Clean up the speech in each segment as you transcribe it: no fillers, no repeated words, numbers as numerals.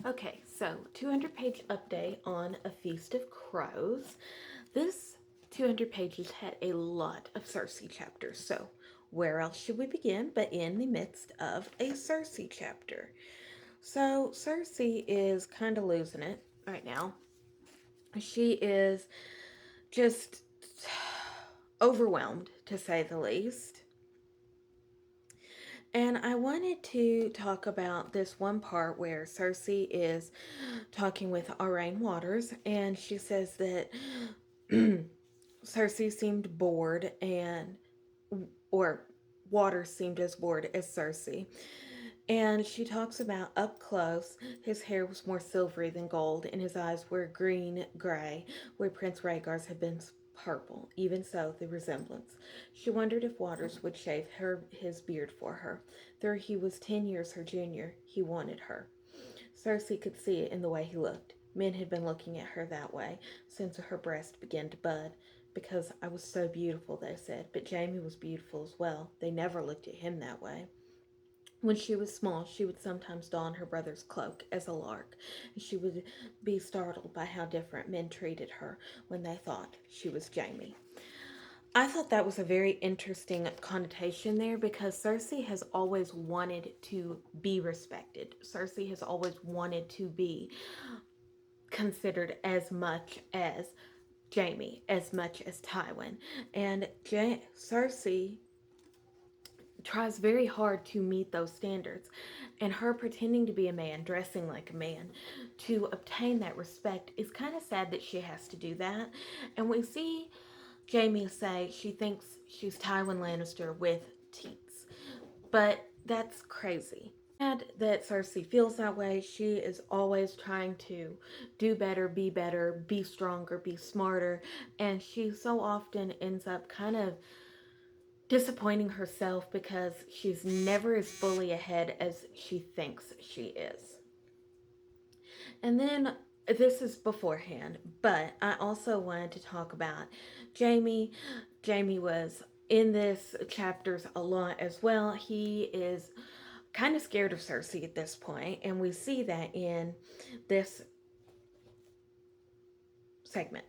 Okay, so 200-page update on A Feast of Crows. This 200 pages had a lot of Cersei chapters, so where else should we begin but in the midst of a Cersei chapter? So Cersei is kind of losing it right now. She is just overwhelmed, to say the least. And I wanted to talk about this one part where Cersei is talking with Arain Waters, and she says that Cersei seemed bored, or Waters seemed as bored as Cersei. And she talks about up close, his hair was more silvery than gold, and his eyes were green gray, where Prince Rhaegar's had been purple. Even so, the resemblance. She wondered if Waters would shave his beard for her. Though he was 10 years her junior, he wanted her. Cersei could see it in the way he looked. Men had been looking at her that way since her breast began to bud. Because I was so beautiful, they said, but Jaime was beautiful as well. They never looked at him that way. When she was small, she would sometimes don her brother's cloak as a lark, and she would be startled by how different men treated her when they thought she was Jaime. I thought that was a very interesting connotation there because Cersei has always wanted to be respected. Cersei has always wanted to be considered as much as Jaime, as much as Tywin. And Cersei tries very hard to meet those standards. And her pretending to be a man, dressing like a man, to obtain that respect is kind of sad that she has to do that. And we see Jaime say she thinks she's Tywin Lannister with teats. But that's crazy. And that Cersei feels that way. She is always trying to do better, be stronger, be smarter. And she so often ends up kind of disappointing herself because she's never as fully ahead as she thinks she is. And then this is beforehand, but I also wanted to talk about Jaime. Jaime was in this chapters a lot as well. He is kind of scared of Cersei at this point, and we see that in this segment.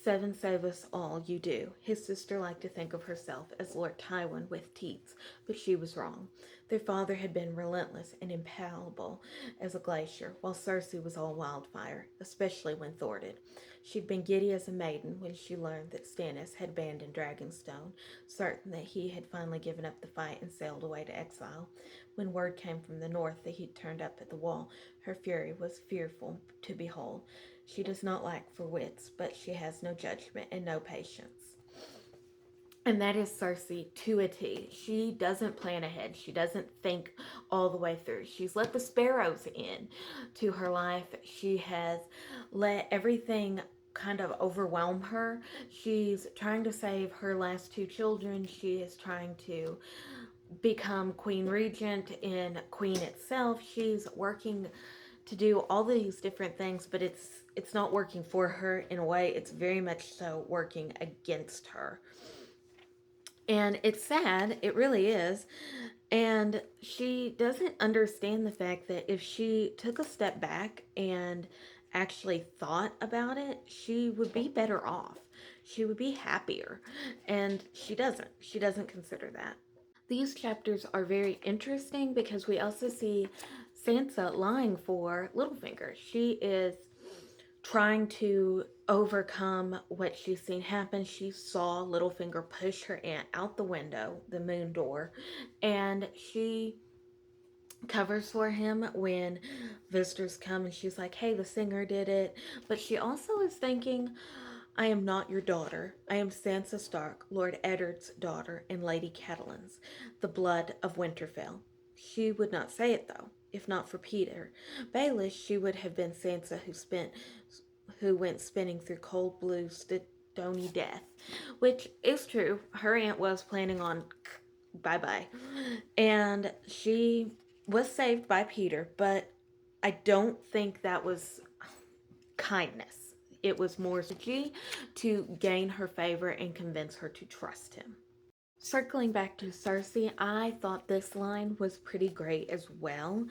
Seven save us all, you do. His sister liked to think of herself as Lord Tywin with teats, but she was wrong. Their father had been relentless and impalpable as a glacier, while Cersei was all wildfire, especially when thwarted. She'd been giddy as a maiden when she learned that Stannis had abandoned Dragonstone, certain that he had finally given up the fight and sailed away to exile. When word came from the north that he'd turned up at the wall, her fury was fearful to behold. She does not lack for wits, but she has no judgment and no patience. And that is Cersei to a T. She doesn't plan ahead. She doesn't think all the way through. She's let the sparrows in to her life. She has let everything kind of overwhelm her. She's trying to save her last two children. She is trying to become Queen Regent in Queen itself. She's working to do all these different things, but it's not working for her in a way. It's very much so working against her. And it's sad, it really is. And she doesn't understand the fact that if she took a step back and actually thought about it, she would be better off. She would be happier. And she doesn't. She doesn't consider that. These chapters are very interesting because we also see Sansa lying for Littlefinger. She is trying to overcome what she's seen happen. She saw Littlefinger push her aunt out the window, the moon door, and she covers for him when visitors come and she's like, hey, the singer did it. But she also is thinking, I am not your daughter. I am Sansa Stark, Lord Eddard's daughter, and Lady Catelyn's, the blood of Winterfell. She would not say it though, if not for Peter Baelish. She would have been Sansa who went spinning through cold blue stony death, which is true. Her aunt was planning on bye bye, and she was saved by Peter, but I don't think that was kindness. It was more strategy to gain her favor and convince her to trust him. Circling back to Cersei, I thought this line was pretty great as well.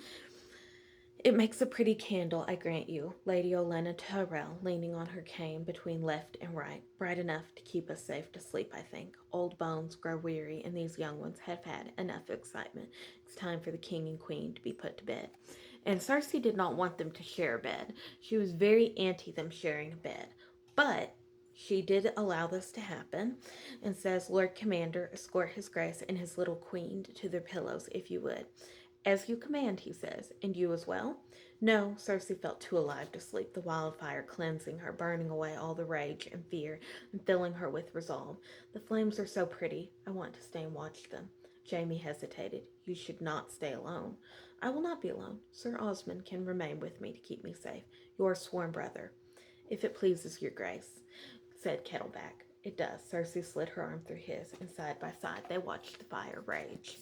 It makes a pretty candle, I grant you, Lady Olenna Tyrell, leaning on her cane between left and right, bright enough to keep us safe to sleep, I think. Old bones grow weary, and these young ones have had enough excitement. It's time for the king and queen to be put to bed. And Cersei did not want them to share a bed. She was very anti them sharing a bed. But she did allow this to happen and says, Lord Commander, escort his grace and his little queen to their pillows, if you would. As you command, he says, and you as well? No, Cersei felt too alive to sleep, the wildfire cleansing her, burning away all the rage and fear, and filling her with resolve. The flames are so pretty, I want to stay and watch them. Jaime hesitated. You should not stay alone. I will not be alone. Sir Osmond can remain with me to keep me safe. Your sworn brother. If it pleases your grace, said Kettleback. It does. Cersei slid her arm through his, and side by side they watched the fire rage.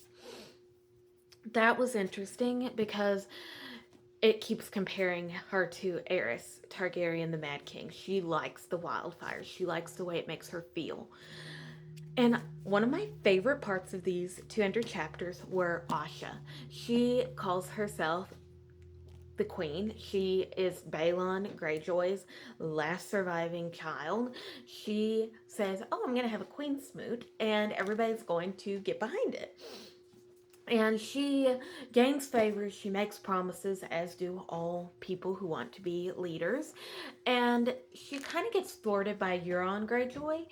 That was interesting because it keeps comparing her to Aerys Targaryen, the Mad King. She likes the wildfires. She likes the way it makes her feel. And one of my favorite parts of these 200 chapters were Asha. She calls herself the queen. She is Balon Greyjoy's last surviving child. She says, oh, I'm going to have a queen smoot, and everybody's going to get behind it. And she gains favor, she makes promises, as do all people who want to be leaders. And she kind of gets thwarted by Euron Greyjoy,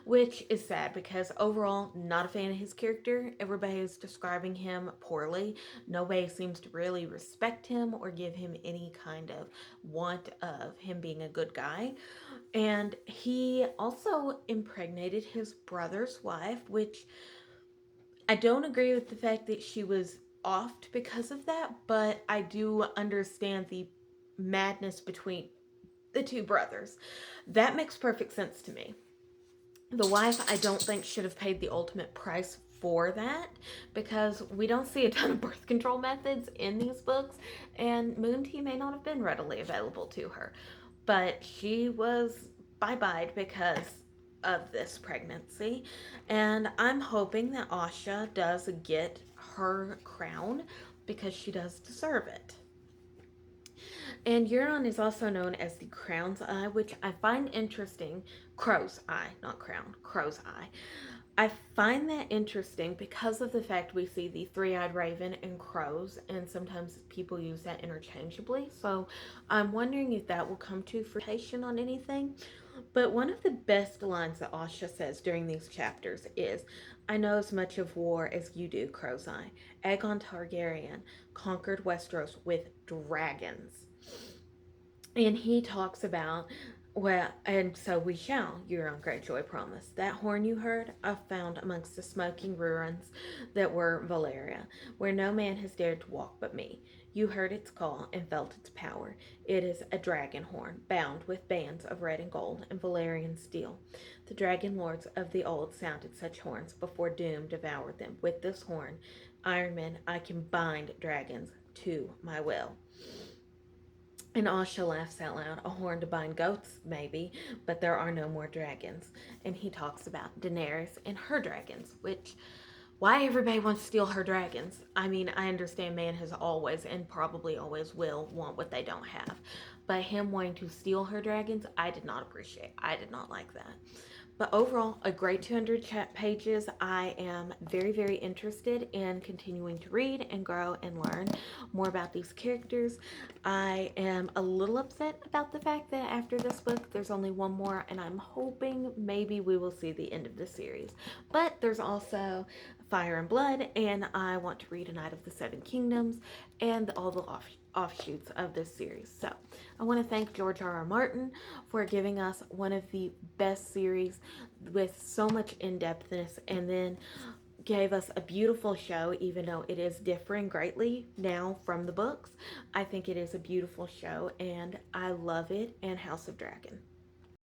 which is sad because overall, not a fan of his character. Everybody is describing him poorly. Nobody seems to really respect him or give him any kind of want of him being a good guy. And he also impregnated his brother's wife, which I don't agree with the fact that she was offed because of that, but I do understand the madness between the two brothers. That makes perfect sense to me. The wife, I don't think, should have paid the ultimate price for that because we don't see a ton of birth control methods in these books, and Moon Tea may not have been readily available to her. But she was bye-bye because of this pregnancy, and I'm hoping that Asha does get her crown because she does deserve it. And Euron is also known as the Crown's Eye, which I find interesting. Crow's Eye, not crown, Crow's Eye. I find that interesting because of the fact we see the three-eyed raven and crows, and sometimes people use that interchangeably. So I'm wondering if that will come to fruition on anything. But one of the best lines that Asha says during these chapters is, I know as much of war as you do, Crow's Eye. Aegon Targaryen conquered Westeros with dragons. And he talks about, well, and so we shall, Euron Greyjoy promised. That horn you heard, I found amongst the smoking ruins that were Valyria, where no man has dared to walk but me. You heard its call and felt its power. It is a dragon horn, bound with bands of red and gold and Valyrian steel. The dragon lords of the old sounded such horns before doom devoured them. With this horn, Iron Man, I can bind dragons to my will. And Asha laughs out loud. A horn to bind goats, maybe, but there are no more dragons. And he talks about Daenerys and her dragons, which, why everybody wants to steal her dragons? I mean, I understand man has always and probably always will want what they don't have. But him wanting to steal her dragons, I did not appreciate. I did not like that. But overall, a great 200 pages. I am very, very interested in continuing to read and grow and learn more about these characters. I am a little upset about the fact that after this book, there's only one more, and I'm hoping maybe we will see the end of the series. But there's also Fire and Blood, and I want to read A Knight of the Seven Kingdoms and all the offshoots of this series. So I want to thank George R.R. Martin for giving us one of the best series with so much in-depthness, and then gave us a beautiful show, even though it is differing greatly now from the books. I think it is a beautiful show, and I love it, and House of Dragon.